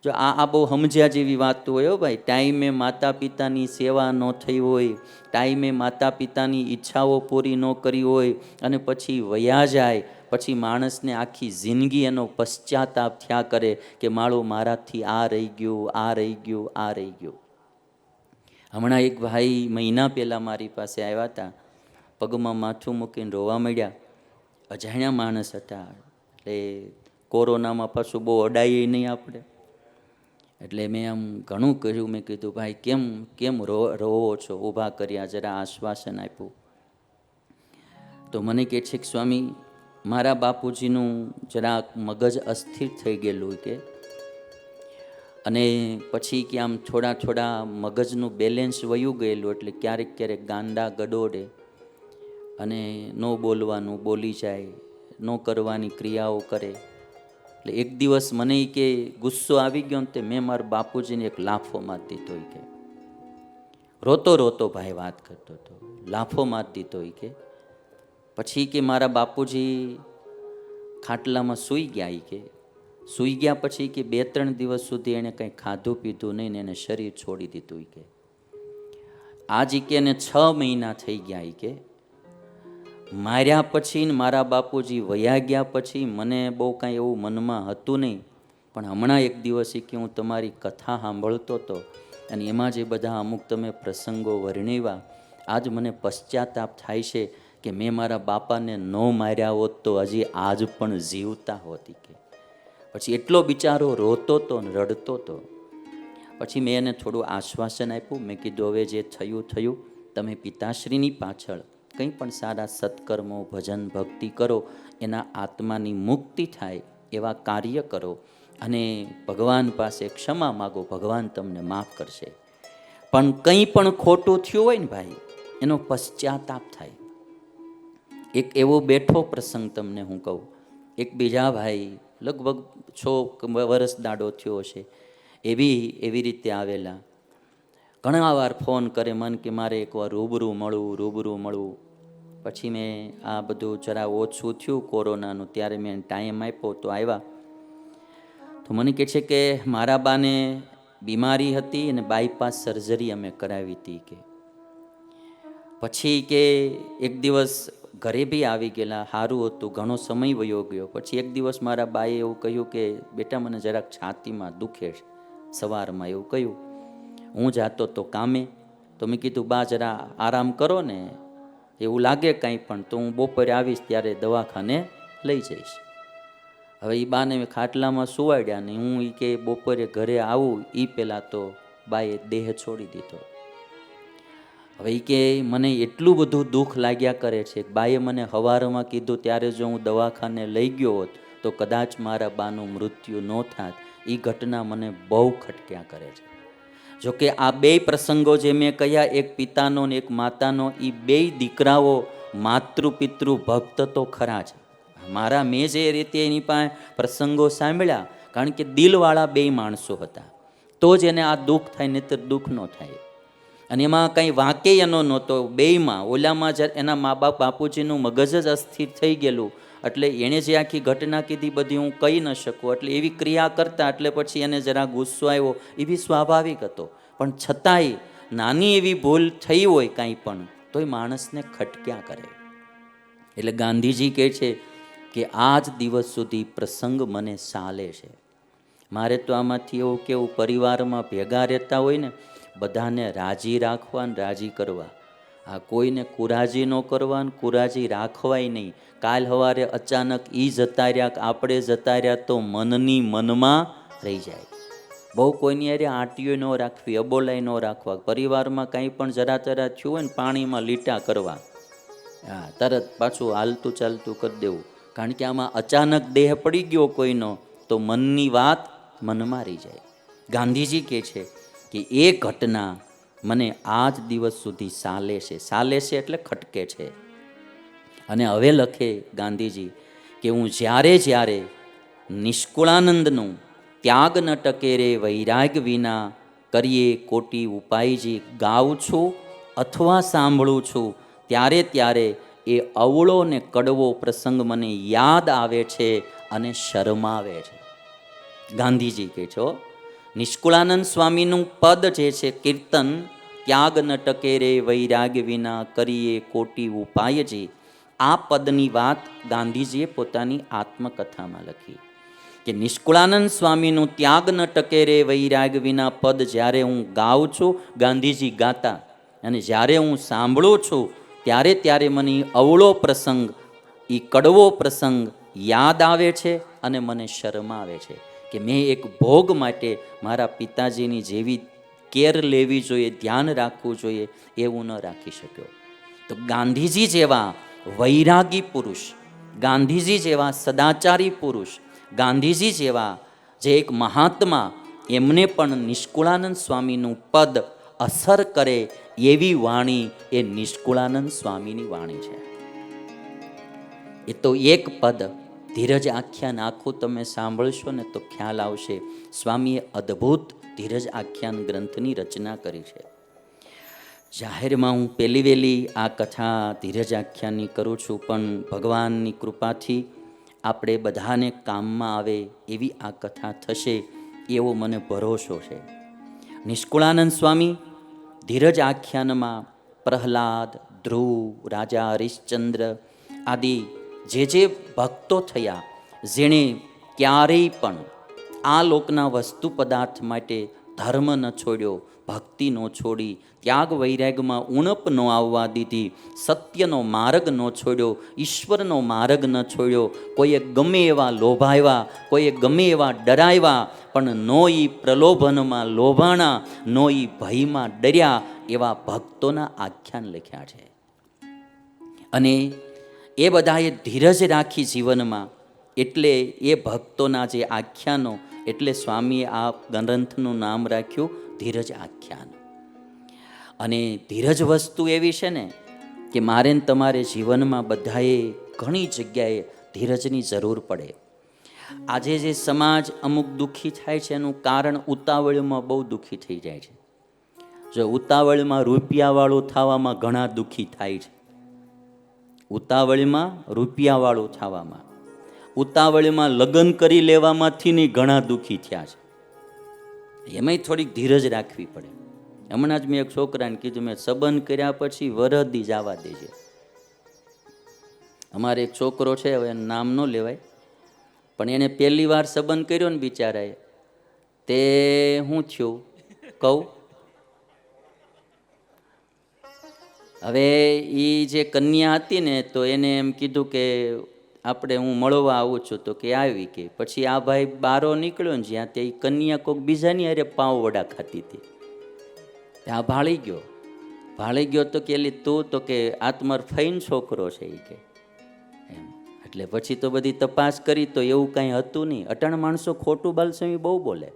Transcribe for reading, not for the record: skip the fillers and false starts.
જો આ બહુ સમજ્યા જેવી વાત હોય હો ભાઈ. ટાઈમે માતા પિતાની સેવા ન થઈ હોય, ટાઈમે માતા પિતાની ઈચ્છાઓ પૂરી ન કરી હોય અને પછી વયા જાય, પછી માણસને આખી જિંદગી એનો પશ્ચાતાપ થયા કરે કે માળો મારાથી આ રહી ગયું, આ રહી ગયું, આ રહી ગયું. હમણાં એક ભાઈ મહિના પહેલાં મારી પાસે આવ્યા હતા, પગમાં માથું મૂકીને રોવા માંડ્યા. અજાણ્યા માણસ હતા, એટલે કોરોનામાં પાછું બહુ અડાઈએ નહીં આપણે, એટલે મેં આમ ઘણું કર્યું. મેં કીધું ભાઈ કેમ કેમ રોવો છો, ઊભા કર્યા, જરા આશ્વાસન આપ્યું. તો મને કહે છે કે સ્વામી મારા બાપુજીનું જરાક મગજ અસ્થિર થઈ ગયેલું કે, અને પછી કે આમ થોડા થોડા મગજનું બેલેન્સ વયું ગયેલું, એટલે ક્યારેક ક્યારેક ગાંડા ગડોડે અને ન બોલવાનું બોલી જાય, ન કરવાની ક્રિયાઓ કરે. એટલે એક દિવસ મને કે ગુસ્સો આવી ગયો ને તે મેં મારા બાપુજીને એક લાફો મારી દીધો. કે રોતો રોતો ભાઈ વાત કરતો હતો, લાફો મારી દીધો. કે પછી કે મારા બાપુજી ખાટલામાં સૂઈ ગયા. કે સૂઈ ગયા પછી કે 2-3 દિવસ સુધી એણે કંઈ ખાધું પીધું નહીં ને એને શરીર છોડી દીધું. કે આજ કે એને 6 મહિના થઈ ગયા. કે માર્યા પછી ને મારા બાપુજી વયા ગયા પછી મને બહુ કાંઈ એવું મનમાં હતું નહીં, પણ હમણાં એક દિવસ કે હું તમારી કથા સાંભળતો હતો અને એમાં જે બધા અમુક તમે પ્રસંગો વર્ણવ્યા, આજ મને પશ્ચાતાપ થાય છે કે મેં મારા બાપાને ન માર્યા હોત તો હજી આજ પણ જીવતા હોતી. કે પછી એટલો બિચારો રોતો હતો ને રડતો હતો. પછી મેં એને થોડું આશ્વાસન આપ્યું. મેં કીધું હવે જે થયું થયું, તમે પિતાશ્રીની પાછળ કંઈ પણ સારા સત્કર્મો, ભજન, ભક્તિ કરો, એના આત્માની મુક્તિ થાય એવા કાર્ય કરો અને ભગવાન પાસે ક્ષમા માગો, ભગવાન તમને માફ કરશે. પણ કંઈ પણ ખોટું થયું હોય ને ભાઈ, એનો પશ્ચાતાપ થાય. એક એવો બેઠો પ્રસંગ તમને હું કહું. એક બીજા ભાઈ લગભગ 6 વર્ષ દાડો થયો હશે, એવી રીતે આવેલા. ઘણા વાર ફોન કરે મન કે મારે એકવાર રૂબરૂ મળવું. પછી મેં આ બધું જરા ઓછું થયું કોરોનાનું, ત્યારે મેં ટાઈમ આપ્યો તો આવ્યા. તો મને કહે છે કે મારા બાને બીમારી હતી અને બાયપાસ સર્જરી અમે કરાવી હતી. કે પછી કે એક દિવસ ઘરે બી આવી ગયેલા, સારું હતું, ઘણો સમય વયો ગયો. પછી એક દિવસ મારા બાએ એવું કહ્યું કે બેટા મને જરાક છાતીમાં દુખે છે, સવારમાં એવું કહ્યું. હું જાતો તો કામે, તો મેં કીધું બા જરા આરામ કરો ને, એવું લાગે કાંઈ પણ તો હું બપોરે આવીશ ત્યારે દવાખાને લઈ જઈશ. હવે એ બાને મેં ખાટલામાં સુવાડ્યા ને હું કે બપોરે ઘરે આવું એ પહેલાં તો બાએ દેહ છોડી દીધો. હવે એ કે મને એટલું બધું દુઃખ લાગ્યા કરે છે. બાએ મને સવારમાં કીધું ત્યારે જો હું દવાખાને લઈ ગયો હોત તો કદાચ મારા બાનું મૃત્યુ ન થાત. એ ઘટના મને બહુ ખટક્યા કરે છે. જોકે આ 2 પ્રસંગો જે મેં કહ્યા, એક પિતાનો ને એક માતાનો, એ 2 દીકરાઓ માતૃ પિતૃ ભક્ત તો ખરા છે. મેં જે રીતે એની પાસે પ્રસંગો સાંભળ્યા, કારણ કે દિલવાળા 2 માણસો હતા, તો જ એને આ દુઃખ થાય, નહીંતર દુઃખ ન થાય. અને એમાં કંઈ વાંકે એનો નહોતો. 2માં ઓલામાં એના મા બાપ બાપુજીનું મગજ જ અસ્થિર થઈ ગયેલું, એટલે એણે જે આખી ઘટના કીધી બધી હું કહી ન શકું. એટલે એવી ક્રિયા કરતા, એટલે પછી એને જરા ગુસ્સો આવ્યો, એ બી સ્વાભાવિક હતો. પણ છતાંય નાની એવી ભૂલ થઈ હોય કાંઈ પણ, તોય માણસને ખટક્યા કરે. એટલે ગાંધીજી કહે છે કે આજ દિવસ સુધી પ્રસંગ મને ચાલે છે. મારે તો આમાંથી એવું કેવું, પરિવારમાં ભેગા રહેતા હોય ને, બધાને રાજી રાખવા ને રાજી કરવા. આ કોઈને કુરાજી ન કરવા ને કુરાજી રાખવાય નહીં. કાલ સવારે અચાનક જતા રહ્યા કે આપણે જતા રહ્યા તો મનની મનમાં રહી જાય. બહુ કોઈની અરે આંટીઓ ન રાખવી, અબોલાય ન રાખવા. પરિવારમાં કંઈ પણ જરા થયું હોય ને પાણીમાં લીટા કરવા, તરત પાછું હાલતું ચાલતું કરી દેવું. કારણ કે આમાં અચાનક દેહ પડી ગયો કોઈનો તો મનની વાત મનમાં રહી જાય. ગાંધીજી કહે છે કે એ ઘટના મને આજ દિવસ સુધી ચાલે છે એટલે ખટકે છે. અને હવે લખે ગાંધીજી કે હું જ્યારે નિષ્કુળાનંદનું ત્યાગ ન ટકે રે વૈરાગ્ય વિના કરીએ કોટી ઉપાયજી ગાઉં છું અથવા સાંભળું છું, ત્યારે એ અવળો ને કડવો પ્રસંગ મને યાદ આવે છે અને શરમાવે છે. ગાંધીજી કહે છો નિષ્કુળાનંદ સ્વામીનું પદ જે છે કીર્તન, ત્યાગ ન ટકે રે વૈરાગ વિના કરીએ કોટી ઉપાય જે, આ પદની વાત ગાંધીજીએ પોતાની આત્મકથામાં લખી કે નિષ્કુળાનંદ સ્વામીનું ત્યાગ ન ટકે રે વૈરાગ વિના પદ જ્યારે હું ગાઉં છું, ગાંધીજી ગાતા, અને જ્યારે હું સાંભળું છું ત્યારે ત્યારે મને અવળો પ્રસંગ, એ કડવો પ્રસંગ યાદ આવે છે અને મને શરમ આવે છે કે મેં એક ભોગ માટે મારા પિતાજીની જેવી કેર લેવી જોઈએ, ધ્યાન રાખવું જોઈએ, એવું ન રાખી શક્યો. તો ગાંધીજી જેવા વૈરાગી પુરુષ, ગાંધીજી જેવા સદાચારી પુરુષ, ગાંધીજી જેવા જે એક મહાત્મા, એમને પણ નિષ્કુળાનંદ સ્વામીનું પદ અસર કરે એવી વાણી એ નિષ્કુળાનંદ સ્વામીની વાણી છે. એ તો એક પદ ધીરજ આખ્યાન આખું તમે સાંભળશો ને તો ખ્યાલ આવશે. સ્વામીએ અદ્ભુત ધીરજ આખ્યાન ગ્રંથની રચના કરી છે. જાહેરમાં હું પહેલી વહેલી આ કથા ધીરજ આખ્યાનની કરું છું, પણ ભગવાનની કૃપાથી આપણે બધાને કામમાં આવે એવી આ કથા થશે એવો મને ભરોસો છે. નિષ્કુળાનંદ સ્વામી ધીરજ આખ્યાનમાં પ્રહલાદ, ધ્રુવ, રાજા હરિશ્ચંદ્ર આદિ જે ભક્તો થયા, જેણે ક્યારેય પણ આ લોકના વસ્તુ પદાર્થ માટે ધર્મ ન છોડ્યો, ભક્તિ ન છોડી, ત્યાગ વૈરાગમાં ઉણપ ન આવવા દીધી, સત્યનો માર્ગ ન છોડ્યો, ઈશ્વરનો માર્ગ ન છોડ્યો, કોઈએ ગમે એવા લોભાવ્યા, કોઈએ ગમે એવા ડરાવ્યા, પણ નો ઈ પ્રલોભનમાં લોભાણા, નો ઈ ભયમાં ડર્યા, એવા ભક્તોના આખ્યાન લખ્યા છે. અને એ બધાએ ધીરજ રાખી જીવનમાં, એટલે એ ભક્તોના જે આખ્યાનો, એટલે સ્વામીએ આ ગ્રંથનું નામ રાખ્યું ધીરજ આખ્યાન. અને ધીરજ વસ્તુ એવી છે ને કે મારે ને તમારે જીવનમાં બધાએ ઘણી જગ્યાએ ધીરજની જરૂર પડે. આજે જે સમાજ અમુક દુઃખી થાય છે એનું કારણ ઉતાવળમાં બહુ દુઃખી થઈ જાય છે. જો ઉતાવળમાં રૂપિયાવાળું થવામાં ઘણા દુઃખી થાય છે. ઉતાવળમાં રૂપિયાવાળું થવામાં, ઉતાવળમાં લગ્ન કરી લેવામાંથી ની ઘણા દુઃખી થયા છે. એમાંય થોડીક ધીરજ રાખવી પડે. હમણાં જ મેં એક છોકરાને કીધું, મેં સંબંધ કર્યા પછી વરદી જવા દેજે. અમારે એક છોકરો છે, હવે એનું નામ ન લેવાય, પણ એને પહેલી વાર સંબંધ કર્યો ને બિચારાએ, તે શું થયું કહું. હવે એ જે કન્યા હતી ને, તો એને એમ કીધું કે આપણે હું મળવા આવું છું, તો કે આવી. કે પછી આ ભાઈ બારો નીકળ્યો ને જ્યાં, તે કન્યા કોઈક બીજાની અરે પાવ વડા ખાતી હતી. આ ભાળી ગયો તો કે તું, તો કે આ તમારો ફઈન છોકરો છે એ કે એમ. એટલે પછી તો બધી તપાસ કરી તો એવું કાંઈ હતું નહીં. અટાણ માણસો ખોટું બાલસમી બહુ બોલે.